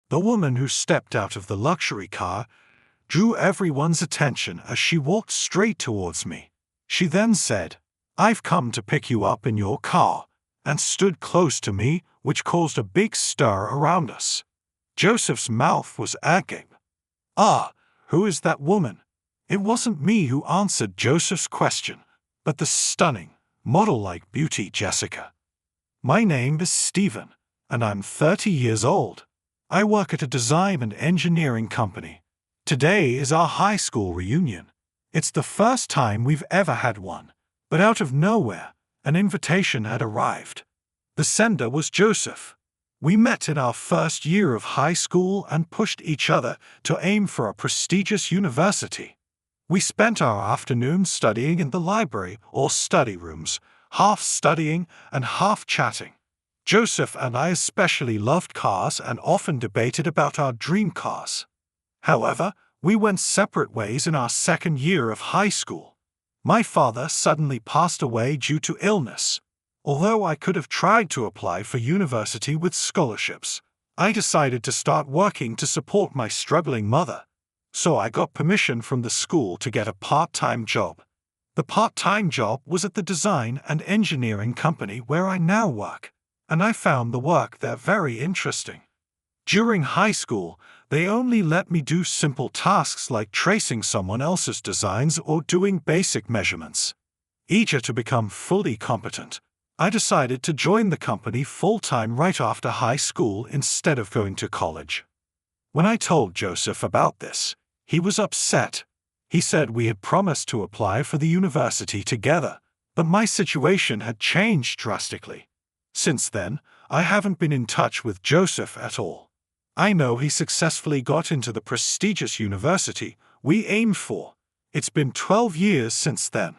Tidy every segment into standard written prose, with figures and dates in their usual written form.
The woman who stepped out of the luxury car drew everyone's attention as she walked straight towards me. She then said, "I've come to pick you up in your car," and stood close to me, which caused a big stir around us. Joseph's mouth was agape. "Ah, who is that woman?" It wasn't me who answered Joseph's question, but the stunning, model-like beauty Jessica. "My name is Stephen, and I'm 30 years old. I work at a design and engineering company. Today is our high school reunion. It's the first time we've ever had one, but out of nowhere, an invitation had arrived. The sender was Joseph. We met in our first year of high school and pushed each other to aim for a prestigious university. We spent our afternoons studying in the library or study rooms, half studying and half chatting. Joseph and I especially loved cars and often debated about our dream cars. However, we went separate ways in our second year of high school. My father suddenly passed away due to illness. Although I could have tried to apply for university with scholarships, I decided to start working to support my struggling mother. So I got permission from the school to get a part-time job. The part-time job was at the design and engineering company where I now work, and I found the work there very interesting. During high school, they only let me do simple tasks like tracing someone else's designs or doing basic measurements. Eager to become fully competent, I decided to join the company full-time right after high school instead of going to college. When I told Joseph about this, he was upset. He said we had promised to apply for the university together, but my situation had changed drastically. Since then, I haven't been in touch with Joseph at all. I know he successfully got into the prestigious university we aimed for. It's been 12 years since then.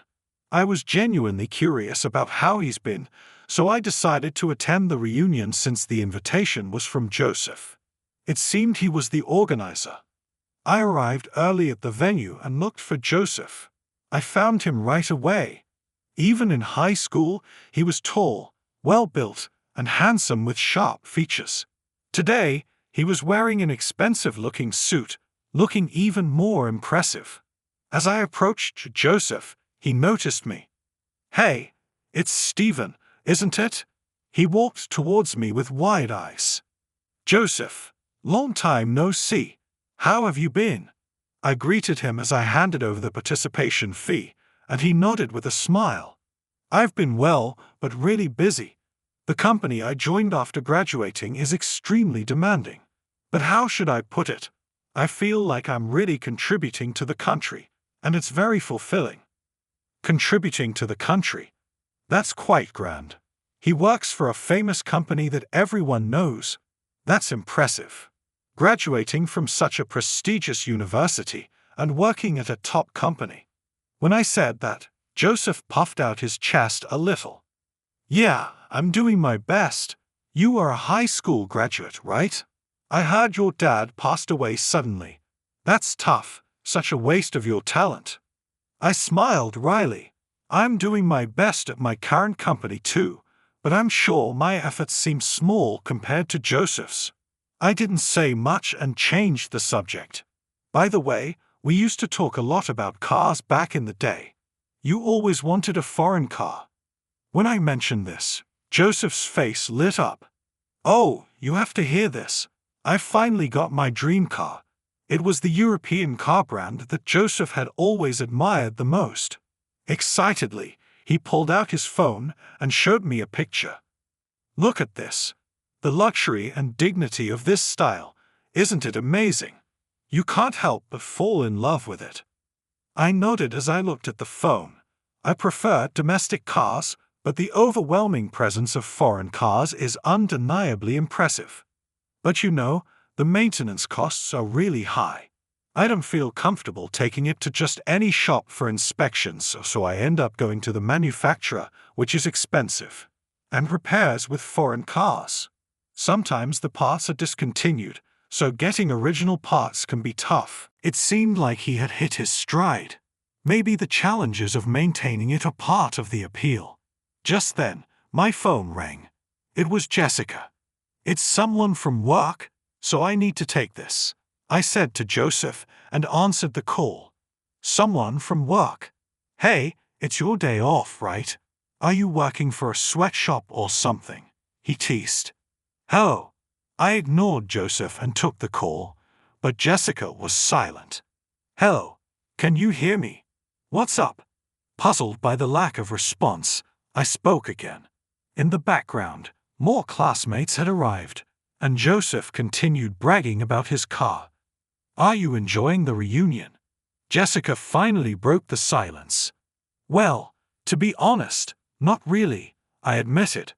I was genuinely curious about how he's been, so I decided to attend the reunion since the invitation was from Joseph. It seemed he was the organizer. I arrived early at the venue and looked for Joseph. I found him right away. Even in high school, he was tall, well-built, and handsome with sharp features. Today, he was wearing an expensive-looking suit, looking even more impressive. As I approached Joseph, he noticed me. "Hey, it's Stephen, isn't it?" He walked towards me with wide eyes. "Joseph, long time no see. How have you been?" I greeted him as I handed over the participation fee, and he nodded with a smile. "I've been well, but really busy. The company I joined after graduating is extremely demanding. But how should I put it? I feel like I'm really contributing to the country, and it's very fulfilling." Contributing to the country? That's quite grand. He works for a famous company that everyone knows. That's impressive. Graduating from such a prestigious university and working at a top company. When I said that, Joseph puffed out his chest a little. "Yeah, I'm doing my best. You are a high school graduate, right? I heard your dad passed away suddenly. That's tough, such a waste of your talent." I smiled wryly. "I'm doing my best at my current company too, but I'm sure my efforts seem small compared to Joseph's." I didn't say much and changed the subject. "By the way, we used to talk a lot about cars back in the day. You always wanted a foreign car." When I mentioned this, Joseph's face lit up. "Oh, you have to hear this. I finally got my dream car." It was the European car brand that Joseph had always admired the most. Excitedly, he pulled out his phone and showed me a picture. "Look at this. The luxury and dignity of this style. Isn't it amazing? You can't help but fall in love with it." I nodded as I looked at the phone. I prefer domestic cars, but the overwhelming presence of foreign cars is undeniably impressive. But you know, the maintenance costs are really high. I don't feel comfortable taking it to just any shop for inspections, so I end up going to the manufacturer, which is expensive, and repairs with foreign cars. Sometimes the parts are discontinued, so getting original parts can be tough. It seemed like he had hit his stride. Maybe the challenges of maintaining it are part of the appeal. Just then, my phone rang. It was Jessica. "It's someone from work," so I need to take this, I said to Joseph and answered the call. Someone from work. Hey, it's your day off, right? Are you working for a sweatshop or something? He teased. Oh. I ignored Joseph and took the call, but Jessica was silent. Hello, can you hear me? What's up? Puzzled by the lack of response, I spoke again. In the background, more classmates had arrived, and Joseph continued bragging about his car. Are you enjoying the reunion? Jessica finally broke the silence. Well, to be honest, not really, I admitted.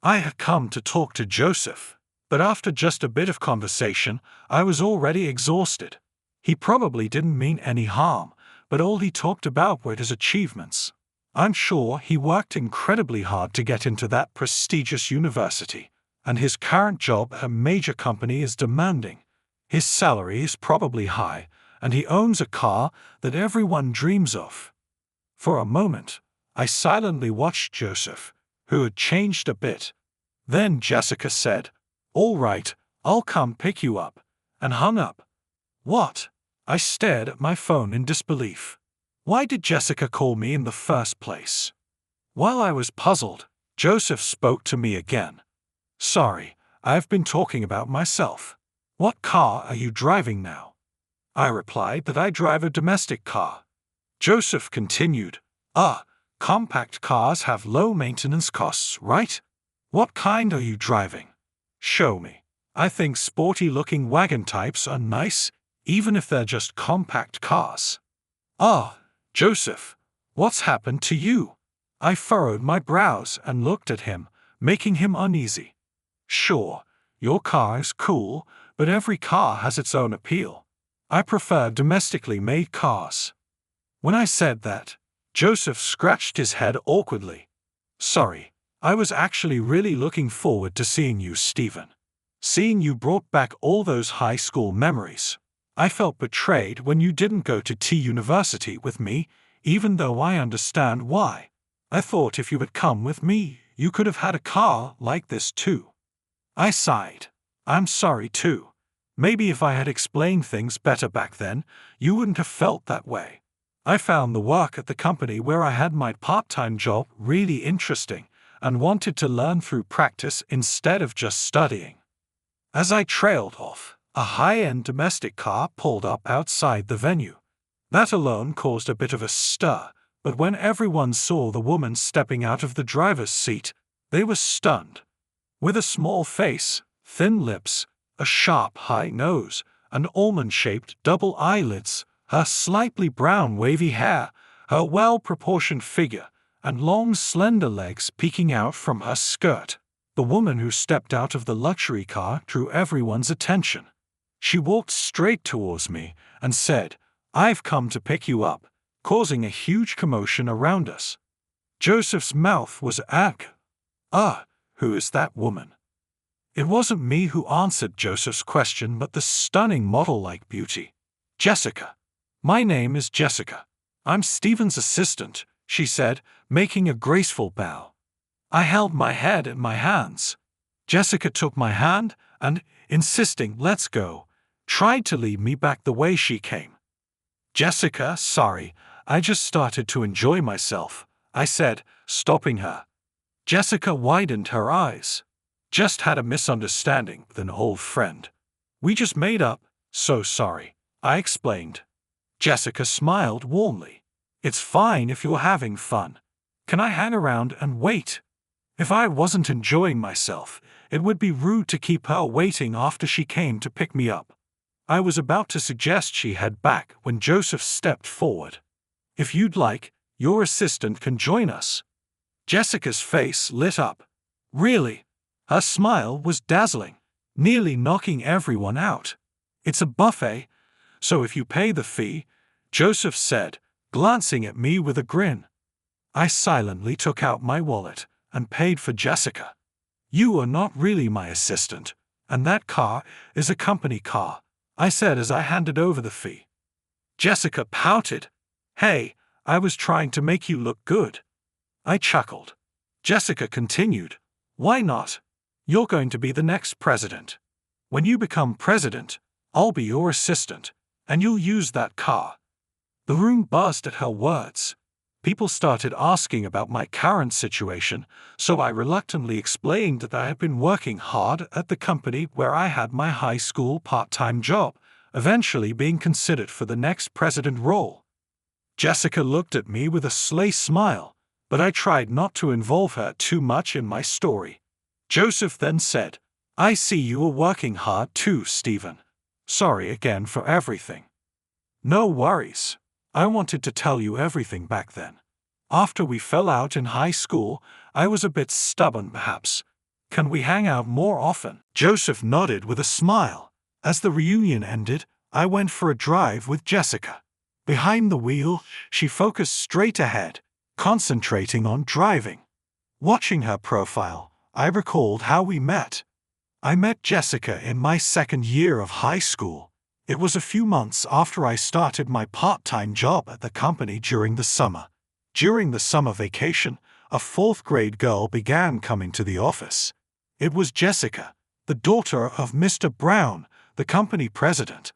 I had come to talk to Joseph, but after just a bit of conversation, I was already exhausted. He probably didn't mean any harm, but all he talked about were his achievements. I'm sure he worked incredibly hard to get into that prestigious university, and his current job at a major company is demanding. His salary is probably high, and he owns a car that everyone dreams of. For a moment, I silently watched Joseph, who had changed a bit. Then Jessica said, "All right, I'll come pick you up," and hung up. What? I stared at my phone in disbelief. Why did Jessica call me in the first place? While I was puzzled, Joseph spoke to me again. Sorry, I've been talking about myself. What car are you driving now? I replied that I drive a domestic car. Joseph continued, compact cars have low maintenance costs, right? What kind are you driving? Show me. I think sporty-looking wagon types are nice, even if they're just compact cars. Joseph, what's happened to you? I furrowed my brows and looked at him, making him uneasy. Sure, your car is cool, but every car has its own appeal. I prefer domestically made cars. When I said that, Joseph scratched his head awkwardly. Sorry, I was actually really looking forward to seeing you, Stephen. Seeing you brought back all those high school memories. I felt betrayed when you didn't go to T University with me, even though I understand why. I thought if you had come with me, you could have had a car like this too. I sighed. I'm sorry too. Maybe if I had explained things better back then, you wouldn't have felt that way. I found the work at the company where I had my part-time job really interesting and wanted to learn through practice instead of just studying. As I trailed off, a high-end domestic car pulled up outside the venue. That alone caused a bit of a stir, but when everyone saw the woman stepping out of the driver's seat, they were stunned. With a small face, thin lips, a sharp high nose, and almond-shaped double eyelids, her slightly brown wavy hair, her well-proportioned figure, and long slender legs peeking out from her skirt, the woman who stepped out of the luxury car drew everyone's attention. She walked straight towards me and said, "I've come to pick you up," causing a huge commotion around us. Joseph's mouth was agape. Who is that woman? It wasn't me who answered Joseph's question but the stunning model-like beauty. Jessica. My name is Jessica. I'm Stephen's assistant, she said, making a graceful bow. I held my head in my hands. Jessica took my hand and, insisting, "Let's go," tried to lead me back the way she came. Jessica, sorry, I just started to enjoy myself, I said, stopping her. Jessica widened her eyes. Just had a misunderstanding with an old friend. We just made up, so sorry, I explained. Jessica smiled warmly. It's fine if you're having fun. Can I hang around and wait? If I wasn't enjoying myself, it would be rude to keep her waiting after she came to pick me up. I was about to suggest she head back when Joseph stepped forward. If you'd like, your assistant can join us. Jessica's face lit up. Really? Her smile was dazzling, nearly knocking everyone out. It's a buffet, so if you pay the fee, Joseph said, glancing at me with a grin. I silently took out my wallet and paid for Jessica. You are not really my assistant, and that car is a company car, I said as I handed over the fee. Jessica pouted. Hey, I was trying to make you look good. I chuckled. Jessica continued. Why not? You're going to be the next president. When you become president, I'll be your assistant, and you'll use that car." The room buzzed at her words. People started asking about my current situation, so I reluctantly explained that I had been working hard at the company where I had my high school part-time job, eventually being considered for the next president role. Jessica looked at me with a sly smile, but I tried not to involve her too much in my story. Joseph then said, "I see you are working hard too, Stephen. Sorry again for everything." "No worries. I wanted to tell you everything back then. After we fell out in high school, I was a bit stubborn perhaps. Can we hang out more often?" Joseph nodded with a smile. As the reunion ended, I went for a drive with Jessica. Behind the wheel, she focused straight ahead, concentrating on driving. Watching her profile, I recalled how we met. I met Jessica in my second year of high school. It was a few months after I started my part-time job at the company during the summer. During the summer vacation, a fourth-grade girl began coming to the office. It was Jessica, the daughter of Mr. Brown, the company president.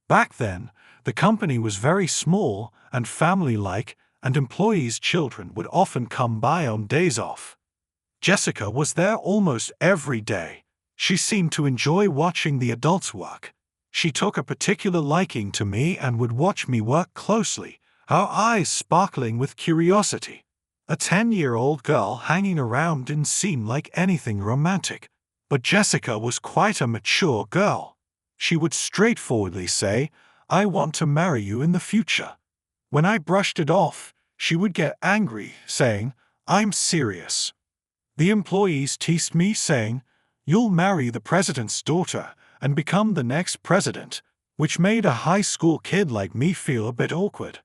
Back then, the company was very small and family-like, and employees' children would often come by on days off. Jessica was there almost every day. She seemed to enjoy watching the adults work. She took a particular liking to me and would watch me work closely, her eyes sparkling with curiosity. A 10-year-old girl hanging around didn't seem like anything romantic, but Jessica was quite a mature girl. She would straightforwardly say, "I want to marry you in the future." When I brushed it off, she would get angry, saying, "I'm serious." The employees teased me, saying, "You'll marry the president's daughter and become the next president," which made a high school kid like me feel a bit awkward.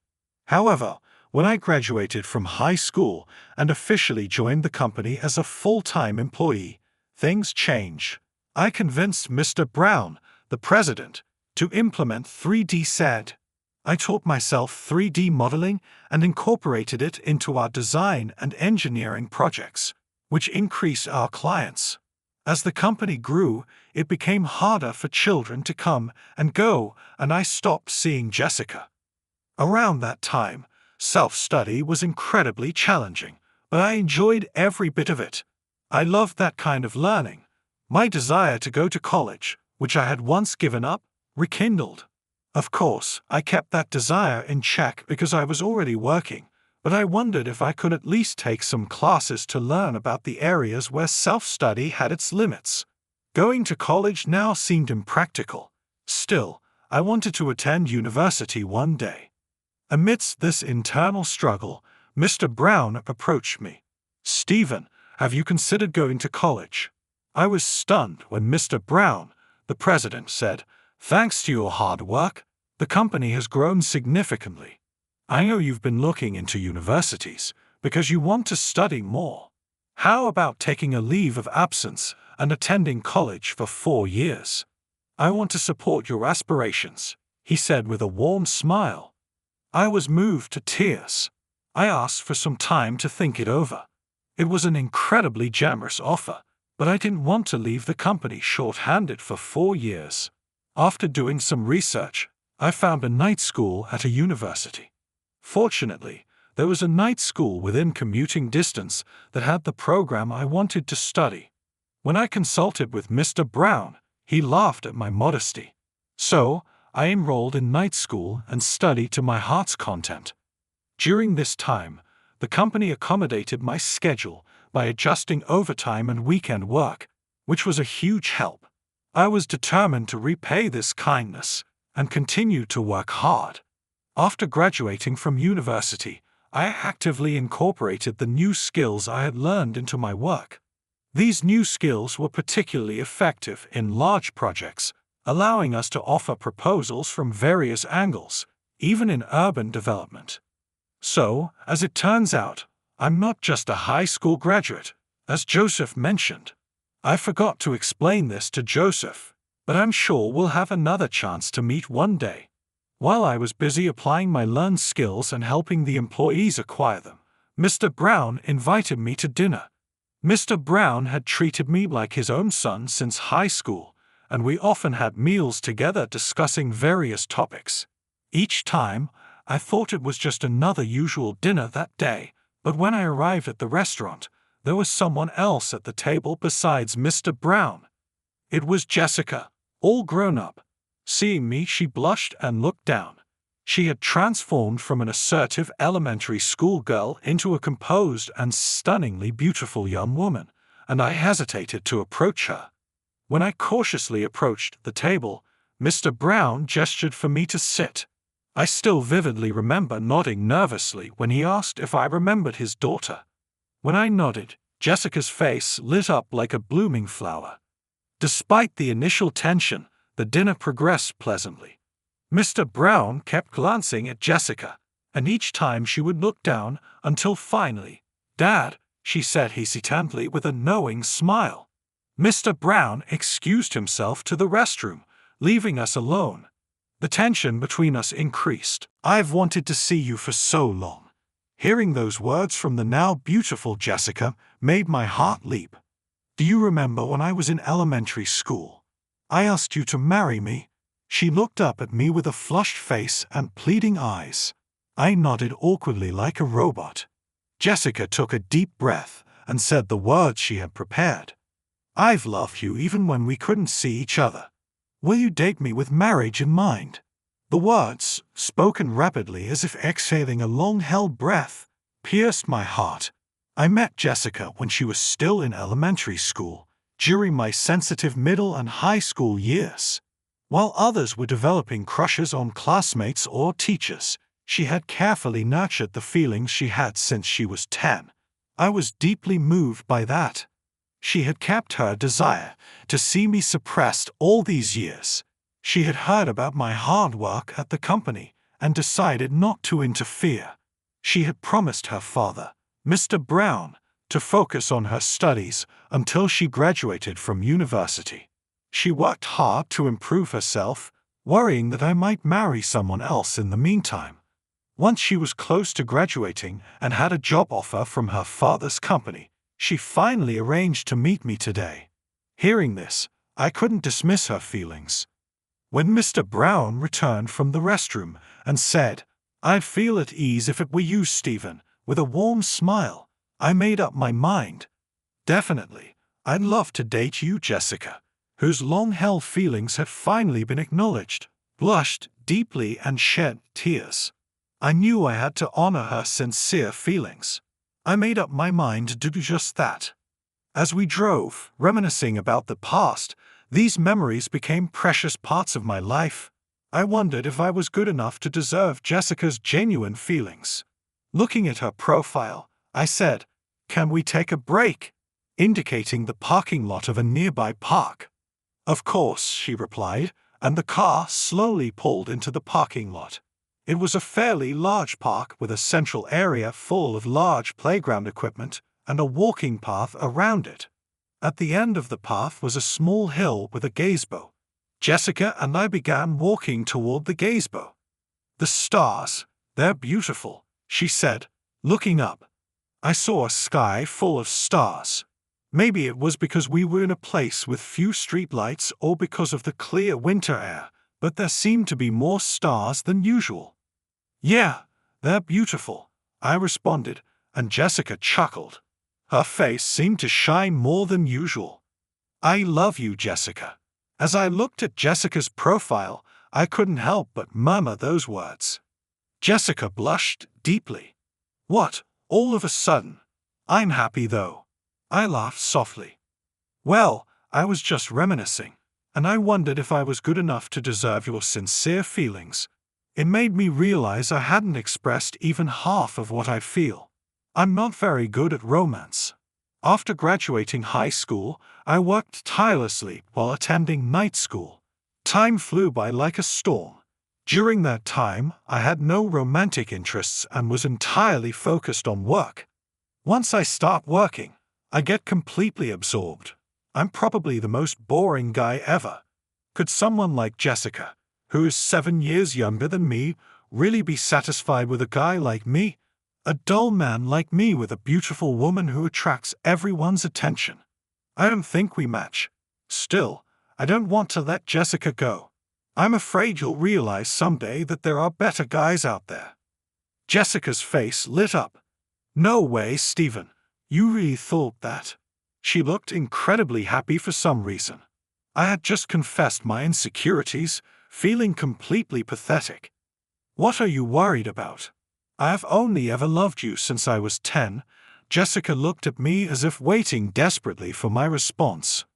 However, when I graduated from high school and officially joined the company as a full-time employee, things changed. I convinced Mr. Brown, the president, to implement 3D CAD. I taught myself 3D modeling and incorporated it into our design and engineering projects, which increased our clients. As the company grew, it became harder for children to come and go, and I stopped seeing Jessica. Around that time, self-study was incredibly challenging, but I enjoyed every bit of it. I loved that kind of learning. My desire to go to college, which I had once given up, rekindled. Of course, I kept that desire in check because I was already working, but I wondered if I could at least take some classes to learn about the areas where self-study had its limits. Going to college now seemed impractical. Still, I wanted to attend university one day. Amidst this internal struggle, Mr. Brown approached me. "Stephen, have you considered going to college?" I was stunned when Mr. Brown, the president, said, "Thanks to your hard work, the company has grown significantly. I know you've been looking into universities because you want to study more. How about taking a leave of absence and attending college for 4 years? I want to support your aspirations," he said with a warm smile. I was moved to tears. I asked for some time to think it over. It was an incredibly generous offer, but I didn't want to leave the company short-handed for 4 years. After doing some research, I found a night school at a university. Fortunately, there was a night school within commuting distance that had the program I wanted to study. When I consulted with Mr. Brown, he laughed at my modesty. So, I enrolled in night school and studied to my heart's content. During this time, the company accommodated my schedule by adjusting overtime and weekend work, which was a huge help. I was determined to repay this kindness and continue to work hard. After graduating from university, I actively incorporated the new skills I had learned into my work. These new skills were particularly effective in large projects, allowing us to offer proposals from various angles, even in urban development. So, as it turns out, I'm not just a high school graduate, as Joseph mentioned. I forgot to explain this to Joseph, but I'm sure we'll have another chance to meet one day. While I was busy applying my learned skills and helping the employees acquire them, Mr. Brown invited me to dinner. Mr. Brown had treated me like his own son since high school, and we often had meals together discussing various topics. Each time, I thought it was just another usual dinner that day, but when I arrived at the restaurant, there was someone else at the table besides Mr. Brown. It was Jessica, all grown up. Seeing me, she blushed and looked down. She had transformed from an assertive elementary school girl into a composed and stunningly beautiful young woman, and I hesitated to approach her. When I cautiously approached the table, Mr. Brown gestured for me to sit. I still vividly remember nodding nervously when he asked if I remembered his daughter. When I nodded, Jessica's face lit up like a blooming flower. Despite the initial tension, the dinner progressed pleasantly. Mr. Brown kept glancing at Jessica, and each time she would look down until finally, "Dad," she said hesitantly with a knowing smile. Mr. Brown excused himself to the restroom, leaving us alone. The tension between us increased. "I've wanted to see you for so long." Hearing those words from the now beautiful Jessica made my heart leap. "Do you remember when I was in elementary school? I asked you to marry me?" She looked up at me with a flushed face and pleading eyes. I nodded awkwardly like a robot. Jessica took a deep breath and said the words she had prepared. "I've loved you even when we couldn't see each other. Will you date me with marriage in mind?" The words, spoken rapidly as if exhaling a long-held breath, pierced my heart. I met Jessica when she was still in elementary school, during my sensitive middle and high school years. While others were developing crushes on classmates or teachers, she had carefully nurtured the feelings she had since she was 10. I was deeply moved by that. She had kept her desire to see me suppressed all these years. She had heard about my hard work at the company and decided not to interfere. She had promised her father, Mr. Brown, to focus on her studies until she graduated from university. She worked hard to improve herself, worrying that I might marry someone else in the meantime. Once she was close to graduating and had a job offer from her father's company, she finally arranged to meet me today. Hearing this, I couldn't dismiss her feelings. When Mr. Brown returned from the restroom and said, "I'd feel at ease if it were you, Stephen," with a warm smile, I made up my mind. Definitely, I'd love to date you, Jessica, whose long-held feelings had finally been acknowledged, blushed deeply and shed tears. I knew I had to honor her sincere feelings. I made up my mind to do just that. As we drove, reminiscing about the past, these memories became precious parts of my life. I wondered if I was good enough to deserve Jessica's genuine feelings. Looking at her profile, I said, "Can we take a break?" indicating the parking lot of a nearby park. "Of course," she replied, and the car slowly pulled into the parking lot. It was a fairly large park with a central area full of large playground equipment and a walking path around it. At the end of the path was a small hill with a gazebo. Jessica and I began walking toward the gazebo. "The stars, they're beautiful," she said, looking up. I saw a sky full of stars. Maybe it was because we were in a place with few streetlights or because of the clear winter air, but there seemed to be more stars than usual. "Yeah, they're beautiful," I responded, and Jessica chuckled. Her face seemed to shine more than usual. "I love you, Jessica." As I looked at Jessica's profile, I couldn't help but murmur those words. Jessica blushed deeply. "What, all of a sudden? I'm happy though." I laughed softly. "Well, I was just reminiscing, and I wondered if I was good enough to deserve your sincere feelings. It made me realize I hadn't expressed even half of what I feel. I'm not very good at romance. After graduating high school, I worked tirelessly while attending night school. Time flew by like a storm. During that time, I had no romantic interests and was entirely focused on work. Once I start working, I get completely absorbed. I'm probably the most boring guy ever. Could someone like Jessica, who is 7 years younger than me, really be satisfied with a guy like me? A dull man like me with a beautiful woman who attracts everyone's attention? I don't think we match. Still, I don't want to let Jessica go. I'm afraid you'll realize someday that there are better guys out there." Jessica's face lit up. "No way, Stephen. You really thought that?" She looked incredibly happy for some reason. I had just confessed my insecurities, feeling completely pathetic. "What are you worried about? I have only ever loved you since I was 10. Jessica looked at me as if waiting desperately for my response.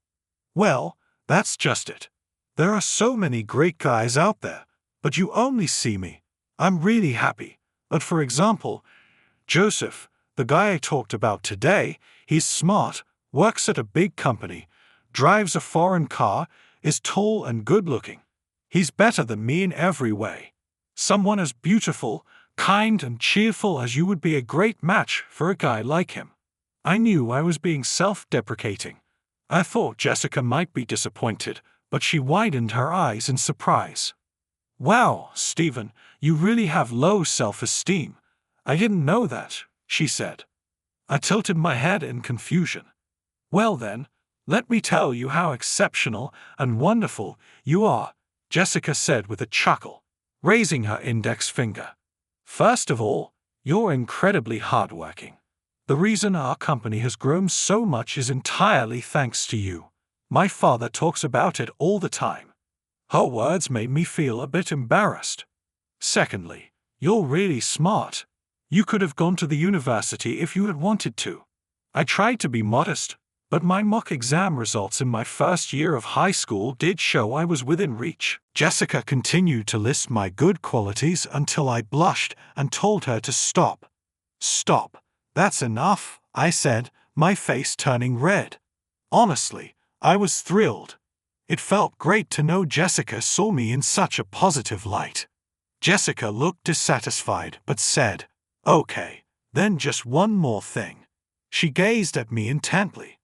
"Well, that's just it. There are so many great guys out there, but you only see me. I'm really happy. But for example, Joseph, the guy I talked about today, he's smart, works at a big company, drives a foreign car, is tall and good-looking. He's better than me in every way. Someone as beautiful, kind and cheerful as you would be a great match for a guy like him." I knew I was being self-deprecating. I thought Jessica might be disappointed, but she widened her eyes in surprise. "Wow, Stephen, you really have low self-esteem. I didn't know that," she said. I tilted my head in confusion. "Well then, let me tell you how exceptional and wonderful you are," Jessica said with a chuckle, raising her index finger. "First of all, you're incredibly hardworking. The reason our company has grown so much is entirely thanks to you. My father talks about it all the time." Her words made me feel a bit embarrassed. "Secondly, you're really smart. You could have gone to the university if you had wanted to." I tried to be modest, but my mock exam results in my first year of high school did show I was within reach. Jessica continued to list my good qualities until I blushed and told her to stop. "Stop. That's enough," I said, my face turning red. Honestly, I was thrilled. It felt great to know Jessica saw me in such a positive light. Jessica looked dissatisfied but said, "Okay, then just one more thing." She gazed at me intently.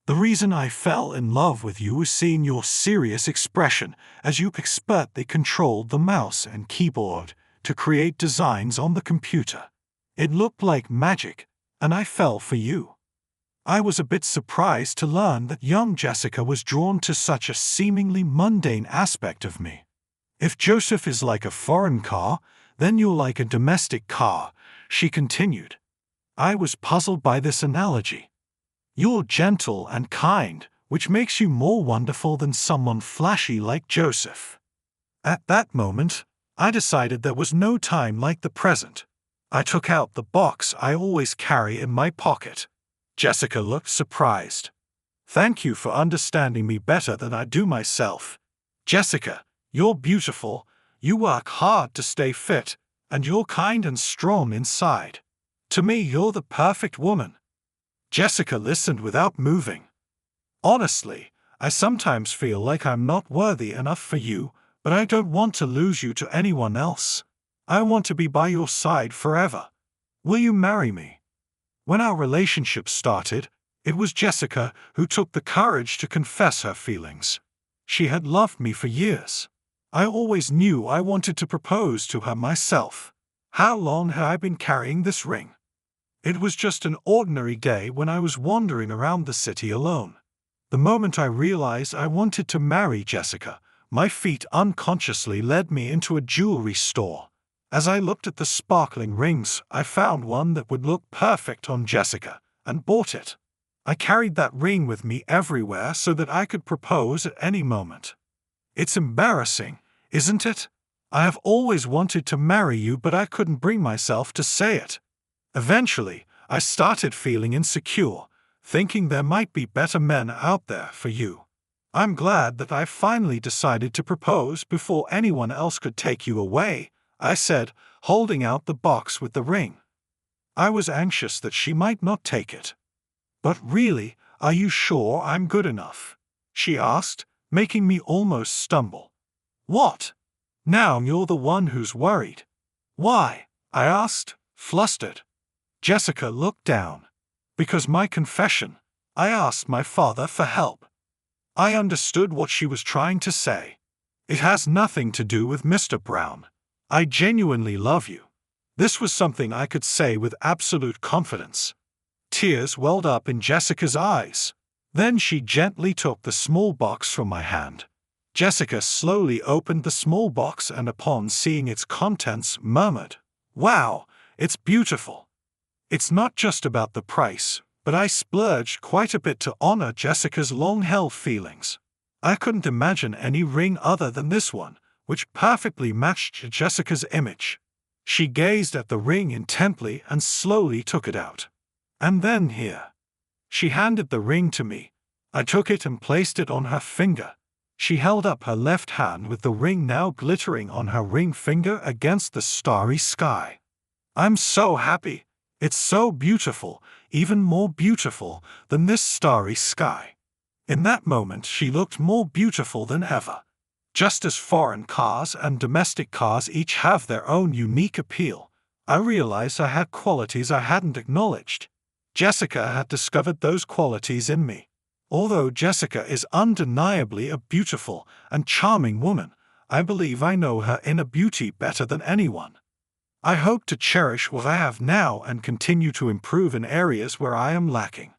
"The reason I fell in love with you was seeing your serious expression as you expertly controlled the mouse and keyboard to create designs on the computer. It looked like magic, and I fell for you." I was a bit surprised to learn that young Jessica was drawn to such a seemingly mundane aspect of me. "If Joseph is like a foreign car, then you're like a domestic car," she continued. I was puzzled by this analogy. "You're gentle and kind, which makes you more wonderful than someone flashy like Joseph." At that moment, I decided there was no time like the present. I took out the box I always carry in my pocket. Jessica looked surprised. "Thank you for understanding me better than I do myself. Jessica, you're beautiful, you work hard to stay fit, and you're kind and strong inside. To me, you're the perfect woman." Jessica listened without moving. "Honestly, I sometimes feel like I'm not worthy enough for you, but I don't want to lose you to anyone else. I want to be by your side forever. Will you marry me?" When our relationship started, it was Jessica who took the courage to confess her feelings. She had loved me for years. I always knew I wanted to propose to her myself. How long had I been carrying this ring? It was just an ordinary day when I was wandering around the city alone. The moment I realized I wanted to marry Jessica, my feet unconsciously led me into a jewelry store. As I looked at the sparkling rings, I found one that would look perfect on Jessica, and bought it. I carried that ring with me everywhere so that I could propose at any moment. It's embarrassing, isn't it? I have always wanted to marry you, but I couldn't bring myself to say it. Eventually, I started feeling insecure, thinking there might be better men out there for you. I'm glad that I finally decided to propose before anyone else could take you away," I said, holding out the box with the ring. I was anxious that she might not take it. "But really, are you sure I'm good enough?" she asked, making me almost stumble. "What? Now you're the one who's worried." "Why?" I asked, flustered. Jessica looked down. "Because my confession, I asked my father for help." I understood what she was trying to say. "It has nothing to do with Mr. Brown. I genuinely love you." This was something I could say with absolute confidence. Tears welled up in Jessica's eyes. Then she gently took the small box from my hand. Jessica slowly opened the small box and upon seeing its contents murmured, "Wow, it's beautiful." It's not just about the price, but I splurged quite a bit to honor Jessica's long-held feelings. I couldn't imagine any ring other than this one, which perfectly matched Jessica's image. She gazed at the ring intently and slowly took it out. "And then here." She handed the ring to me. I took it and placed it on her finger. She held up her left hand with the ring now glittering on her ring finger against the starry sky. "I'm so happy. It's so beautiful, even more beautiful than this starry sky." In that moment, she looked more beautiful than ever. Just as foreign cars and domestic cars each have their own unique appeal, I realized I had qualities I hadn't acknowledged. Jessica had discovered those qualities in me. Although Jessica is undeniably a beautiful and charming woman, I believe I know her inner beauty better than anyone. I hope to cherish what I have now and continue to improve in areas where I am lacking.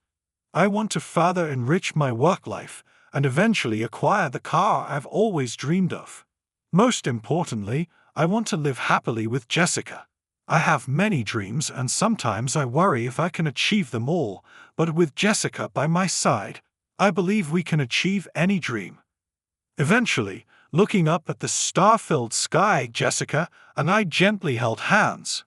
I want to further enrich my work life and eventually acquire the car I've always dreamed of. Most importantly, I want to live happily with Jessica. I have many dreams and sometimes I worry if I can achieve them all, but with Jessica by my side, I believe we can achieve any dream. Eventually, looking up at the star-filled sky, Jessica and I gently held hands.